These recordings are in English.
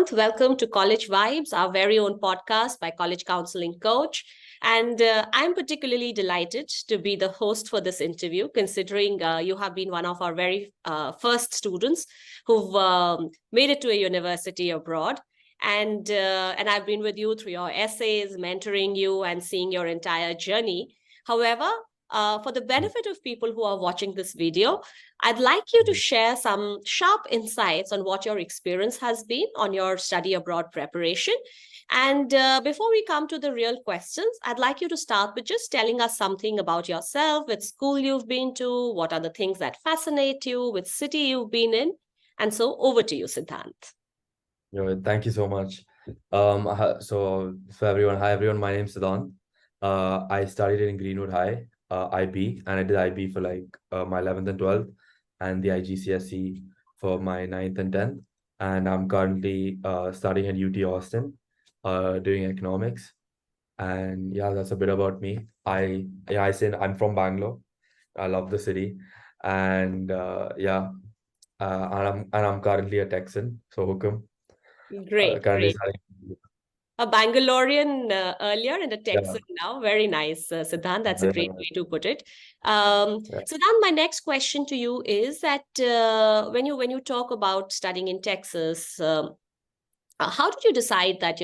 Siddhant, welcome to College Vibes, our very own podcast by College Counselling Coach. And I'm particularly delighted to be the host for this interview, considering you have been one of our very first students who've made it to a university abroad. And I've been with you through your essays, mentoring you, and seeing your entire journey. However, for the benefit of people who are watching this video, I'd like you to share some sharp insights on what your experience has been on your study abroad preparation. And before we come to the real questions, I'd like you to start with just telling us something about yourself, which school you've been to, what are the things that fascinate you, which city you've been in. And so over to you, Siddhant. Thank you so much. So everyone, hi everyone. My name's Siddhant. I studied in Greenwood High, IB, and I did IB for my 11th and 12th, and the IGCSE for my 9th and 10th. And I'm currently studying at UT Austin, doing economics. And yeah, that's a bit about me. I say I'm from Bangalore. I love the city, and and I'm currently a Texan. So Hukum. Great, Currently great. studying. A Bangalorean earlier and a Yeah, Texan now. Very nice, Siddhant. That's a yeah, great way to put it. yeah. Siddhant, my next question to you is that when you talk about studying in Texas, how did you decide that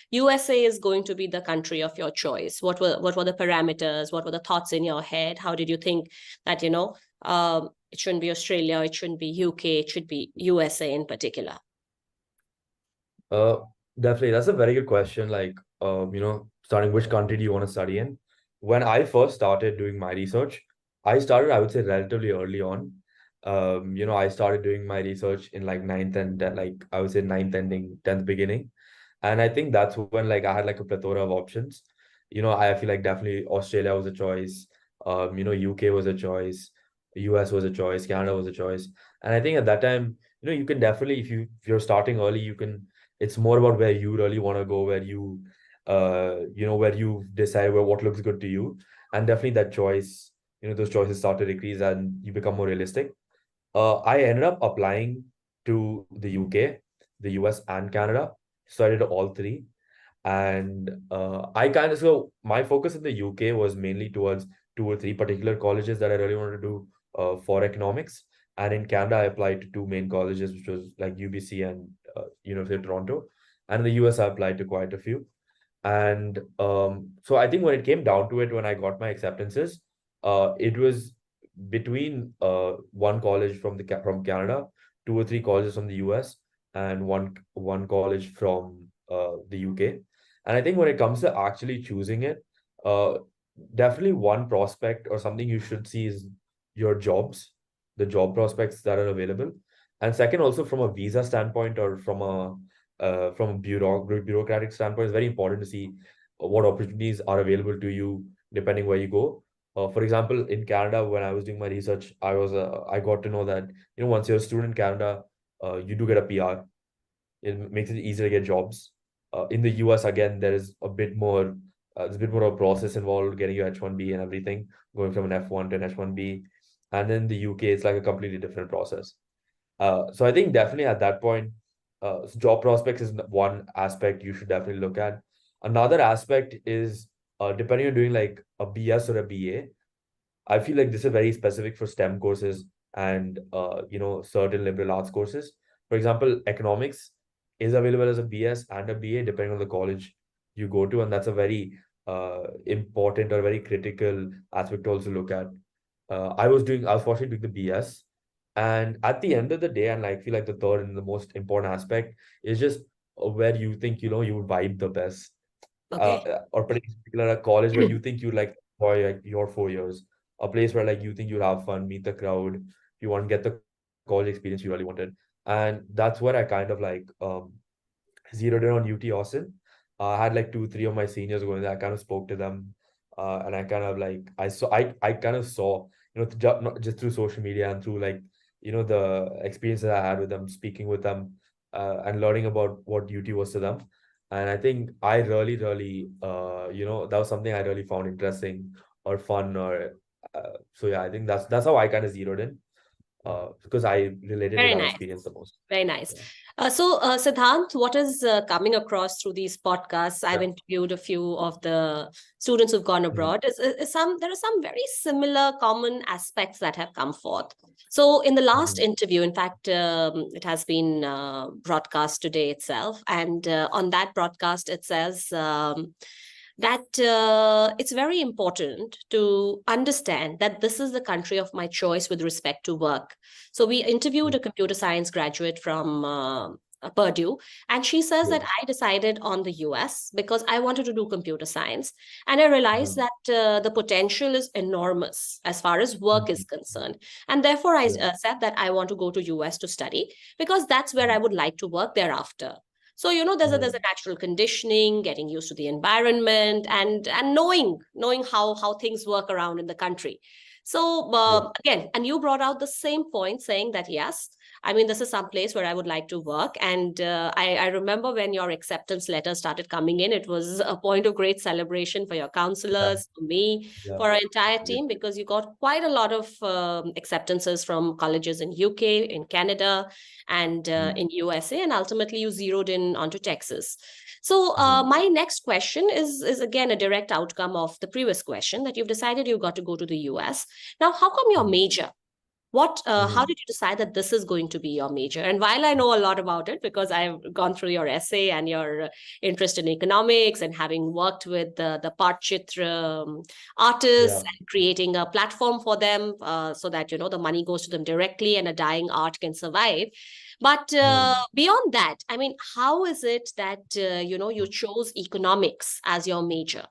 USA is going to be the country of your choice? What were the parameters? What were the thoughts in your head? How did you think that it shouldn't be Australia, it shouldn't be UK, it should be USA in particular? Uh, Definitely, that's a very good question. Starting which country do you want to study in? When I first started doing my research, I started, I would say, relatively early on. I started doing my research in like ninth and I would say ninth ending, 10th beginning. And I think that's when I had like a plethora of options. I feel like definitely Australia was a choice. UK was a choice, US was a choice, Canada was a choice. And I think at that time, you can definitely, if you're starting early, you can, it's more about where you really want to go, where you decide what looks good to you. And definitely that choice, those choices start to decrease and you become more realistic. I ended up applying to the UK, the US, and Canada. So I did all three. And so my focus in the UK was mainly towards two or three particular colleges that I really wanted to do for economics. And in Canada, I applied to two main colleges, which was like UBC and University of Toronto. And in the US, I applied to quite a few. And so I think when it came down to it, when I got my acceptances, it was between one college from Canada, two or three colleges from the US, and one college from the UK. And I think when it comes to actually choosing it, uh, definitely one prospect or something you should see is your jobs, the job prospects that are available. And second, also from a visa standpoint or from a bureaucratic standpoint, it's very important to see what opportunities are available to you depending where you go. For example, in Canada, when I was doing my research, I got to know that once you're a student in Canada, you do get a PR. It makes it easier to get jobs. In the US, again, there's a bit more of a process involved getting your H1B and everything, going from an F1 to an H1B. And then the UK, it's like a completely different process. So I think definitely at that point, job prospects is one aspect you should definitely look at. Another aspect is depending on doing like a BS or a BA. I feel like this is very specific for STEM courses and certain liberal arts courses. For example, economics is available as a BS and a BA depending on the college you go to, and that's a very important or very critical aspect to also look at. I was fortunate doing the BS, and at the end of the day, and I feel like the third and the most important aspect is just where you think you would vibe the best, Okay. or particular a college where you think you like enjoy like your 4 years, a place where like you think you'll have fun, meet the crowd, you want to get the college experience you really wanted, and that's where I kind of zeroed in on UT Austin. I had like two, three of my seniors going there. I kind of spoke to them, and I kind of like I kind of saw not just through social media and through the experiences I had with them, speaking with them, and learning about what UT was to them. And I think I really, really, that was something I really found interesting or fun or so yeah. I think that's how I kind of zeroed in. because I related to Very that nice. experience the most. Very nice. Yeah. Siddhant, what is coming across through these podcasts? I've Yeah. interviewed a few of the students who've gone Mhm. abroad. There are some very similar common aspects that have come forth. So, in the last Mhm. interview, in fact, it has been broadcast today itself, and on that broadcast, it says that it's very important to understand that this is the country of my choice with respect to work. So we interviewed Mhm. a computer science graduate from Purdue, and she says Yeah. that I decided on the US because I wanted to do computer science. And I realized Mhm. that the potential is enormous as far as work is Mhm. concerned. And therefore, I Yeah. said that I want to go to US to study because that's where I Mhm. would like to work thereafter. So there's a Mhm. natural conditioning, getting used to the environment, and knowing how things work around in the country. So Yeah. again, and you brought out the same point, saying that yes, I mean, this is some place where I would like to work. And I remember when your acceptance letter started coming in, it was a point of great celebration for your Yeah. counselors, for me, Yeah. for our entire Yeah. team, because you got quite a lot of acceptances from colleges in UK, in Canada, and Mhm. in USA, and ultimately you zeroed in onto Texas. So Mhm. my next question is again a direct outcome of the previous question, that you've decided you've got to go to the US. Now, how come your Mhm. major? How Mhm. did you decide that this is going to be your major? And while I know a lot about it because I've gone through your essay and your interest in economics, and having worked with the Patchitra artists Yeah. and creating a platform for them so that the money goes to them directly and a dying art can survive. But Mhm. beyond that, I mean, how is it that you chose economics as your major?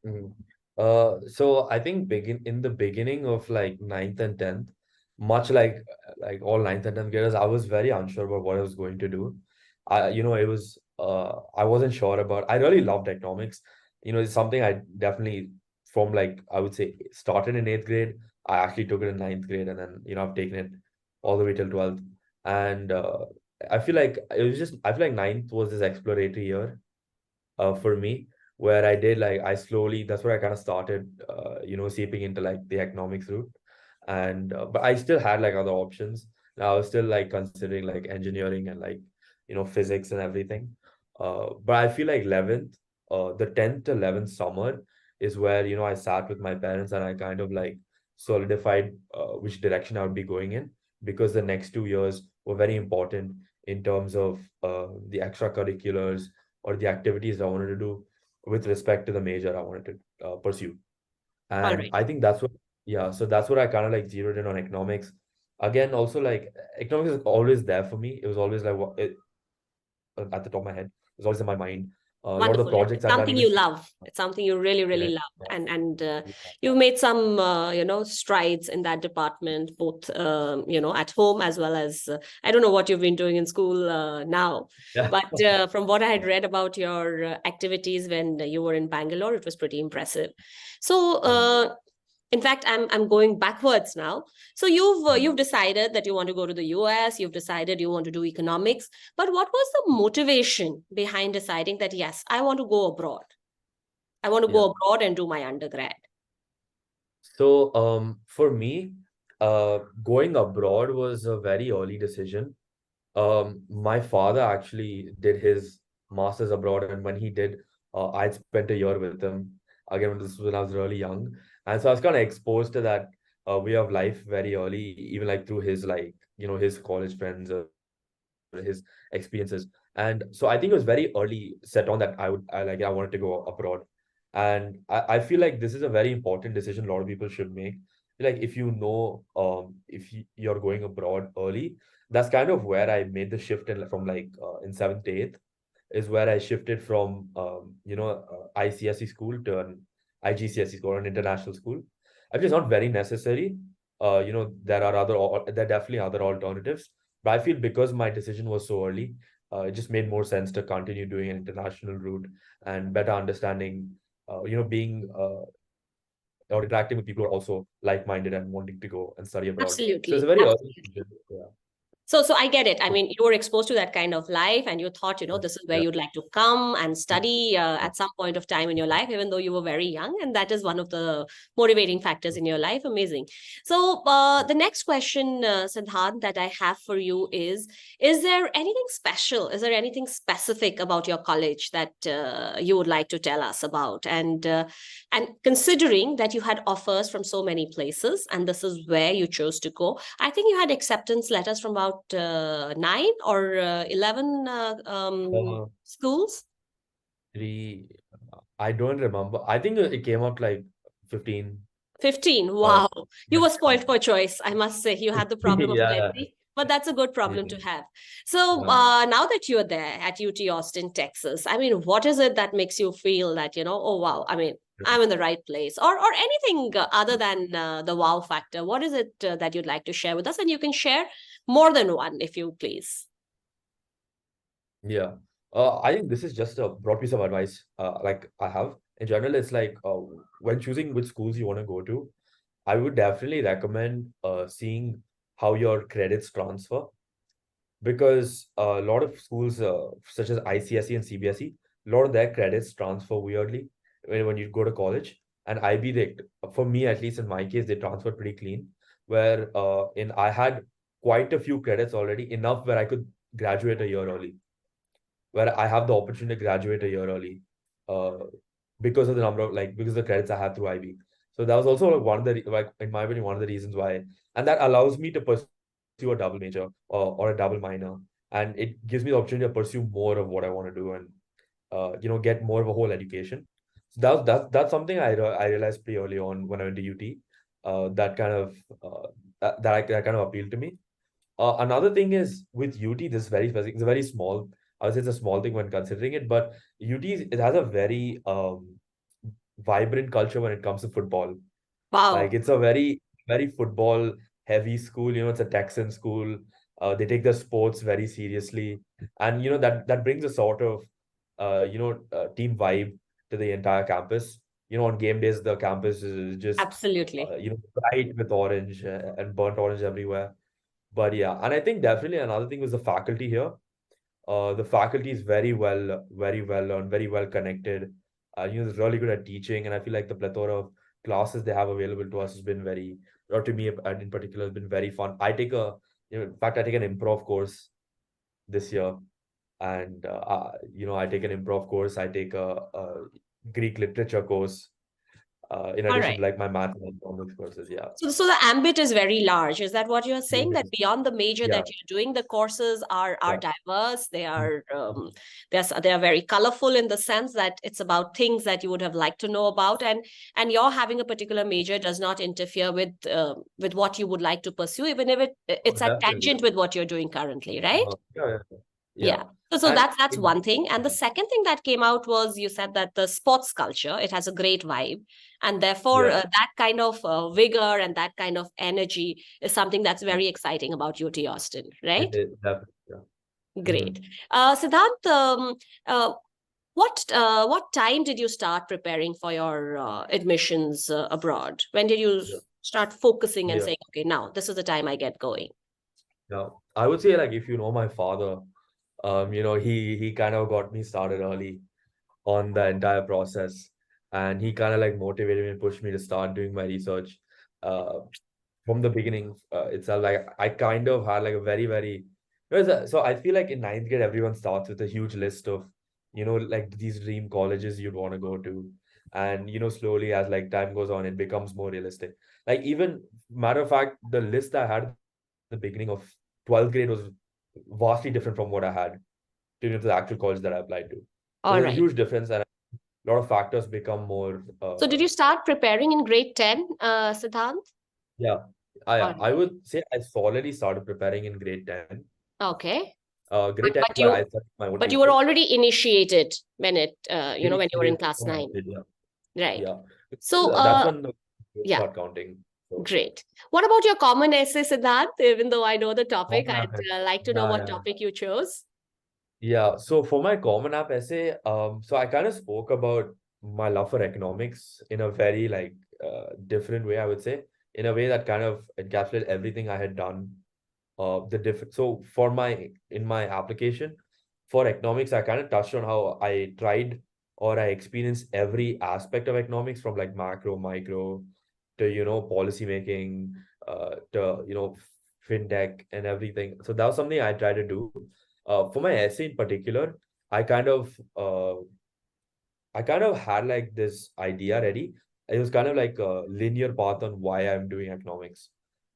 Mhm. So I think begin in the beginning of like ninth and tenth, much like all ninth and tenth graders, I was very unsure about what I was going to do. It was I wasn't sure about. I really loved economics. It's something I definitely from like I would say started in eighth grade. I actually took it in ninth grade, and then I've taken it all the way till 12th. And I feel like I feel like ninth was this exploratory year for me, where I did like I slowly that's where I kind of started seeping into like the economics route. And but I still had like other options. I was still like considering like engineering and like physics and everything. But I feel like 11th, the 10th to 11th summer is where I sat with my parents and I kind of like solidified which direction I would be going in, because the next 2 years were very important in terms of the extracurriculars or the activities I wanted to do with respect to the major I wanted to pursue. All And right. I think that's what, yeah, so that's what I kind of like zeroed in on economics. Again, also like economics is always there for me. It was always like at the top of my head. It was always in my mind. A lot of the Wonderful. Yeah. projects It's I've done, something even you love. It's something you really, yeah, really love. And yeah, you've made some, strides in that department, both, at home as well as, I don't know what you've been doing in school now. yeah, But from what I had read about your activities when you were in Bangalore, it was pretty impressive. So, Mhm. in fact, I'm going backwards now. So Mhm. you've decided that you want to go to the US. You've decided you want to do economics. But what was the motivation behind deciding that yes, I want to go abroad? I want to Yeah. go abroad and do my undergrad. So, for me, going abroad was a very early decision. My father actually did his master's abroad, and when he did, I'd spent a year with him. Again, this was when I was really young, and so I was kind of exposed to that way of life very early, even like through his like his college friends or his experiences. And so I think it was very early set on that I wanted to go abroad, and I feel like this is a very important decision a lot of people should make. Like if if you're going abroad early, that's kind of where I made the shift from like in seventh to eighth is where I shifted from ICSE school to an IGCSE school, an international school. I mean, it's not very necessary. There are definitely other alternatives, but I feel because my decision was so early, it just made more sense to continue doing an international route and better understanding, being or interacting with people who are also like-minded and wanting to go and study abroad. So it's Absolutely. a very early Absolutely. decision. Yeah. So I get it. I mean, you were exposed to that kind of life and you thought, this is where Yeah. you'd like to come and study at some point of time in your life, even though you were very young. And that is one of the motivating factors in your life. Amazing. So the next question, Siddhant, that I have for you is there anything special? Is there anything specific about your college that you would like to tell us about? And considering that you had offers from so many places and this is where you chose to go, I think you had acceptance letters from about 9 or 11 Uh, schools. three, I don't remember. I think it came out like 15. 15. Uh, Wow. You were spoiled for choice, I must say. You had the problem of yeah, plenty, but that's a good yeah, problem to have. So yeah. now that you're there at UT Austin, Texas, I mean, what is it that makes you feel that, oh, wow, I mean, I'm in the right place, or anything other than the wow factor? What is it that you'd like to share with us? And you can share more than one, if you please. Yeah. I think this is just a broad piece of advice. Like I have in general, it's like when choosing which schools you want to go to, I would definitely recommend seeing how your credits transfer, because a lot of schools such as ICSE and CBSE, a lot of their credits transfer weirdly when you go to college. And IB, they, for me at least in my case, they transferred pretty clean. Where in I had quite a few credits already, enough where I could graduate a year early, where I have the opportunity to graduate a year early, uh, because of the number of because of the credits I had through IB. So that was also like one of the like in my opinion one of the reasons why, and that allows me to pursue a double major or a double minor, and it gives me the opportunity to pursue more of what I want to do and get more of a whole education. So that's something I realized pretty early on when I went to UT. That kind of that kind of appealed to me. Another thing is with UT, this is very specific. It's a very small. I would say it's a small thing when considering it, but it has a very vibrant culture when it comes to football. Like Wow. it's a very football heavy school. It's a Texan school. They take their sports very seriously, and that brings a sort of team vibe to the entire campus. On game days, the campus is just Absolutely. bright with orange and burnt orange everywhere. But yeah, and I think definitely another thing was the faculty here. The faculty is very well learned, very well connected. They're really good at teaching, and I feel like the plethora of classes they have available to us has been or to me in particular, has been very fun. In fact, I take an improv course this year, and I take an improv course. I take a Greek literature course, in All addition right. to like my math and economics courses. Yeah, So the ambit is very large. Is that what you're saying? That beyond the major yeah, that you're doing, the courses are yeah. diverse. They are very colorful in the sense that it's about things that you would have liked to know about, and your having a particular major does not interfere with what you would like to pursue, even if Oh, it's a definitely. tangent with what you're doing currently, right? Yeah, yeah, yeah. Yeah. So And that's one thing. And the second thing that came out was you said that the sports culture, it has a great vibe. And therefore, yeah, that kind of vigor and that kind of energy is something that's very exciting about UT Austin, it right? is definitely. Yeah. Great. Mm-hmm. Siddhant, uh, what time did you start preparing for your admissions abroad? When did you Yeah. start focusing and Yeah. saying, okay, now this is the time I get going? Yeah. I would say like if you know my father, he kind of got me started early on the entire process. And he kind of like motivated me and pushed me to start doing my research. Uh, from the beginning itself. Like I kind of had like a very so I feel like in ninth grade everyone starts with a huge list of like these dream colleges you'd want to go to, and slowly as like time goes on it becomes more realistic. Like even matter of fact, the list I had at the beginning of 12th grade was vastly different from what I had to the actual college that I applied to. So All there's a right. huge difference, and a lot of factors become more So did you start preparing in grade 10, Siddhant? yeah. I All I right. would say I solidly started preparing in grade 10. Okay. Grade But 10 but where I you started my own but you were research. already initiated when when you were in Initiated, class nine. yeah, Right. yeah. So That's when the grades yeah, start counting. So great. What about your common essay, Siddhant? Even though I know the topic, common I'd app essay. like to know Yeah, what yeah. topic you chose. Yeah. So for my common app essay, so I kind of spoke about my love for economics in a very different way, I would say, in a way that kind of encapsulated everything I had done the so for in my application for economics, I kind of touched on how I tried or I experienced every aspect of economics from like macro, micro to policy making, to fintech and everything. So that was something I tried to do. For my essay in particular, I kind of uh, I kind of had like this idea ready. It was kind of like a linear path on why I'm doing economics.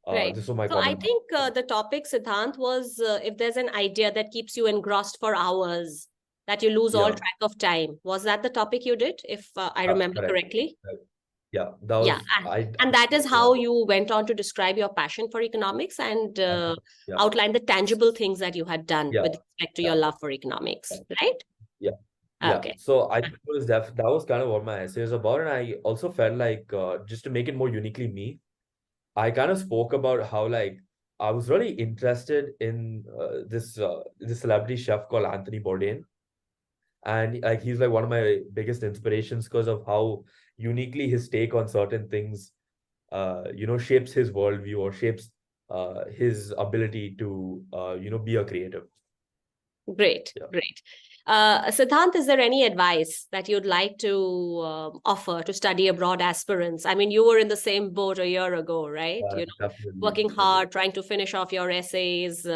Right. This was my So I common. think the topic, Siddhant, was if there's an idea that keeps you engrossed for hours, that you lose all Yeah, track of time. Was that the topic you did, if I remember correct. correctly? Right. Yeah, that Yeah. was And that is yeah, how you went on to describe your passion for economics and yeah, outline the tangible things that you had done yeah, with respect to yeah, your love for economics, right? yeah, yeah. Okay. So I think it was that was kind of what my essay was about, and I also felt like just to make it more uniquely me, I kind of spoke about how like I was really interested in this celebrity chef called Anthony Bourdain, and like he's like one of my biggest inspirations because of how uniquely his take on certain things shapes his worldview or shapes his ability to be a creative. Great, Yeah. great. Siddhant, is there any advice that you'd like to offer to study abroad aspirants? I mean, you were in the same boat a year ago, right? You know, Definitely, working hard, trying to finish off your essays,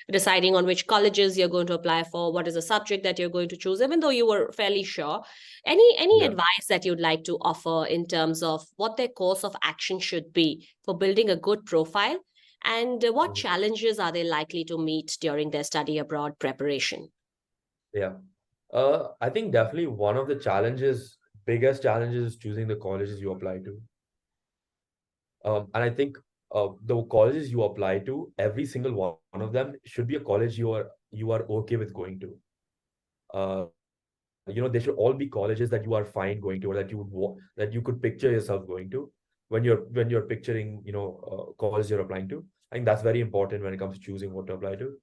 deciding on which colleges you're going to apply for, what is the subject that you're going to choose, even though you were fairly sure. Any yeah. advice that you'd like to offer in terms of what their course of action should be for building a good profile? And what Mhm. challenges are they likely to meet during their study abroad preparation? Yeah. I think definitely one of the biggest challenges is choosing the colleges you apply to. And I think the colleges you apply to, every single one of them should be a college you are okay with going to. They should all be colleges that you are fine going to, or that that you could picture yourself going to when you're picturing, college you're applying to. I think that's very important when it comes to choosing what to apply to.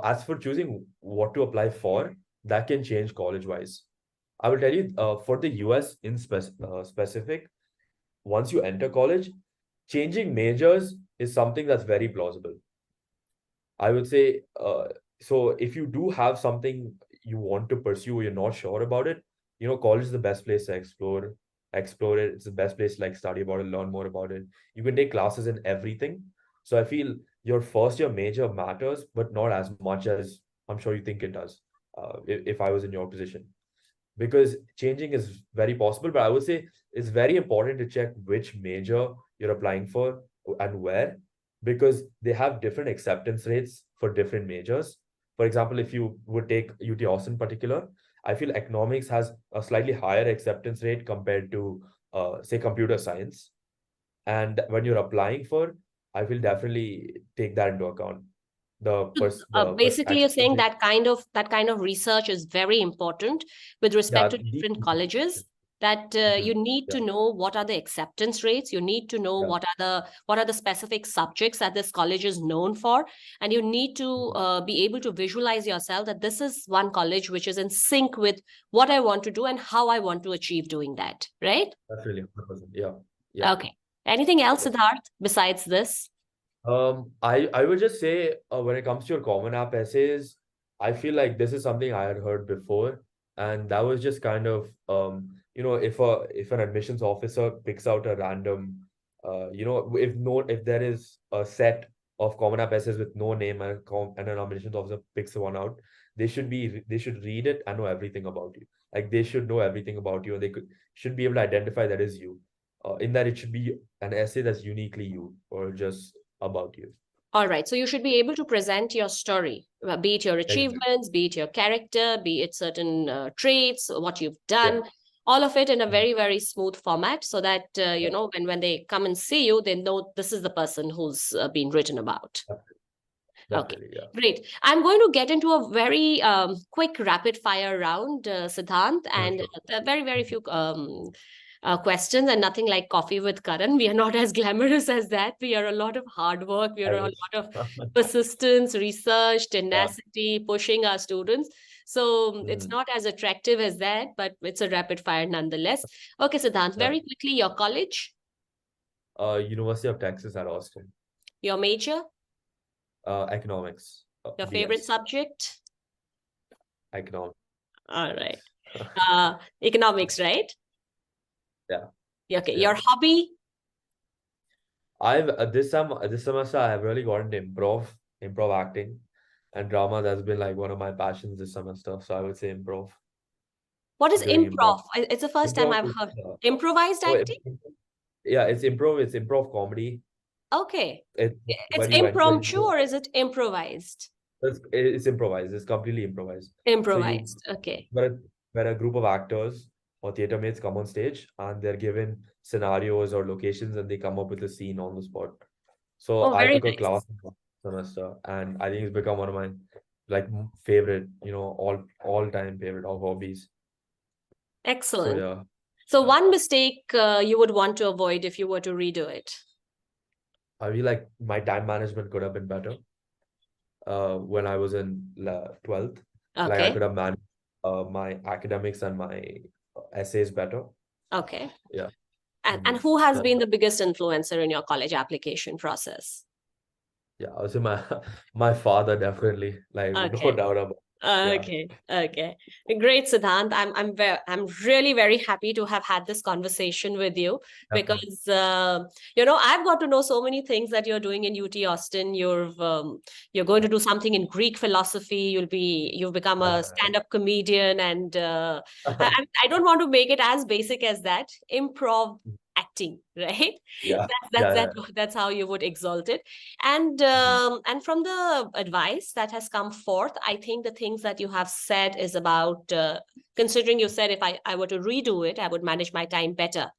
As for choosing what to apply for, that can change college wise. I will tell you, for the US in specific, once you enter college, changing majors is something that's very plausible. I would say, so if you do have something you want to pursue, you're not sure about it, college is the best place to explore it. It's the best place to like study about it, learn more about it. You can take classes in everything. So I feel your first year major matters, but not as much as I'm sure you think it does. If I was in your position, because changing is very possible. But I would say it's very important to check which major you're applying for and where, because they have different acceptance rates for different majors. For example, if you would take UT Austin in particular, I feel economics has a slightly higher acceptance rate compared to, say, computer science. And when you're applying for, I will definitely take that into account. The Basically, you're acceptance saying rate. that kind of research is very important with respect Yeah, to different colleges. That you mhm, need yeah, to know what are the acceptance rates. You need to know yeah. what are the specific subjects that this college is known for, and you need to Mhm. be able to visualize yourself that this is one college which is in sync with what I want to do and how I want to achieve doing that. Right? That's really 100%. Yeah. Yeah. Okay. Anything else, Yeah. Siddharth, besides this? I would just say, when it comes to your common app essays, I feel like this is something I had heard before, and that was just kind of, if an admissions officer picks out a random, if there is a set of common app essays with no name, and an admissions officer picks one out, they should read it and know everything about you. Like they should know everything about you, and they should be able to identify that is you. In that it should be an essay that's uniquely you, or just about you. All right. So you should be able to present your story, be it your Exactly. achievements, be it your character, be it certain traits, what you've Yeah. done, all of it in a Mhm. very, very smooth format so that, Yeah. when they come and see you, they know this is the person who's been written about. Definitely. Okay, Definitely. Yeah. great. I'm going to get into a very quick rapid fire round, Siddhant, and Sure. there are very, very few questions and nothing like coffee with Karan. We are not as glamorous as that. We are a lot of hard work. We are I a wish. lot of persistence, research, Yeah. tenacity, pushing our students. So it's Mhm. not as attractive as that, but it's a rapid fire nonetheless. Okay, Siddhant, Yeah. very quickly, your college, University of Texas at Austin. your major, Economics. Your favorite BS. subject? Economics. All right. Economics, right? Yeah. Okay. Yeah. Your hobby? I've this semester I have really got into improv acting and drama. That's been like one of my passions this semester. So I would say improv, What is doing improv. improv? It's the first time Improv I've is heard. Improvised acting? yeah, it's improv. It's improv comedy. Okay. It's It's when you enter impromptu into or is it improvised? it's improvised. It's completely improvised. So you Improvised. Okay. where a group of actors or theater mates come on stage and they're given scenarios or locations and they come up with a scene on the spot. So Oh, I very took a class nice. semester, and I think it's become one of my like favorite, all time favorite of hobbies. So Excellent. yeah, So one mistake you would want to avoid if you were to redo it. I feel like my time management could have been better. When I was in 12th, like I Okay. could have managed my academics and my essays better. Okay. Yeah. And Mm. who has That, been the biggest influencer in your college application process? yeah, I would say my my father definitely, like no Okay. doubt about. Yeah, Okay. Great, Siddhant. I'm really very happy to have had this conversation with you definitely. because I've got to know so many things that you're doing in UT Austin. You're going to do something in Greek philosophy. You've become a Uh, stand-up comedian, and I don't want to make it as basic as that. Improv acting, right? yeah, That's yeah, that yeah. that's how you would exalt it. And Mhm. from the advice that has come forth, I think the things that you have said is about considering you said if I were to redo it, I would manage my time better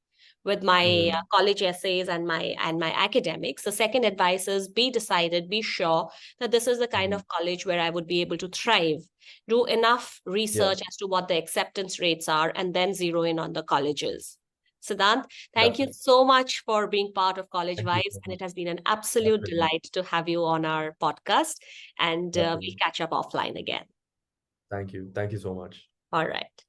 with my Mm. college essays and my academics. The second advice is be decided, be sure that this is the kind Mhm. of college where I would be able to thrive. Do enough Yeah, research as to what the acceptance rates are and then zero in on the colleges. Siddhant, thank you definitely. so much for being part of College Thank you Vibes. so And much. it has been an absolute Definitely, delight to have you on our podcast. And definitely. we'll catch up offline again. Thank you. Thank you so much. All right.